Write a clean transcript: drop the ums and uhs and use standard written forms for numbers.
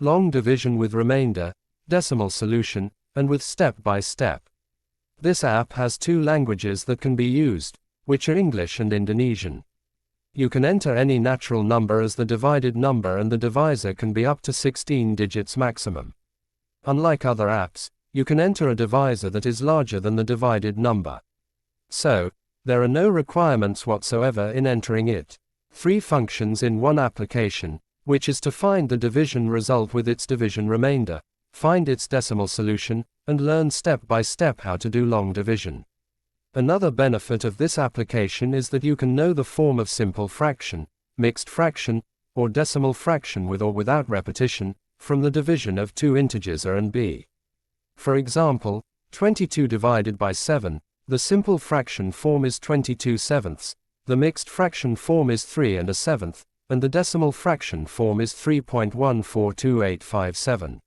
long division with remainder, decimal solution, and with step-by-step. This app has 2 languages that can be used, which are English and Indonesian. You can enter any natural number as the divided number, and the divisor can be up to 16 digits maximum. Unlike other apps, you can enter a divisor that is larger than the divided number. So, there are no requirements whatsoever in entering it. 3 functions in one application, which is to find the division result with its division remainder, find its decimal solution, and learn step by step how to do long division. Another benefit of this application is that you can know the form of simple fraction, mixed fraction, or decimal fraction with or without repetition, from the division of 2 integers a and b. For example, 22 divided by 7, the simple fraction form is 22/7, the mixed fraction form is 3 1/7, and the decimal fraction form is 3.142857.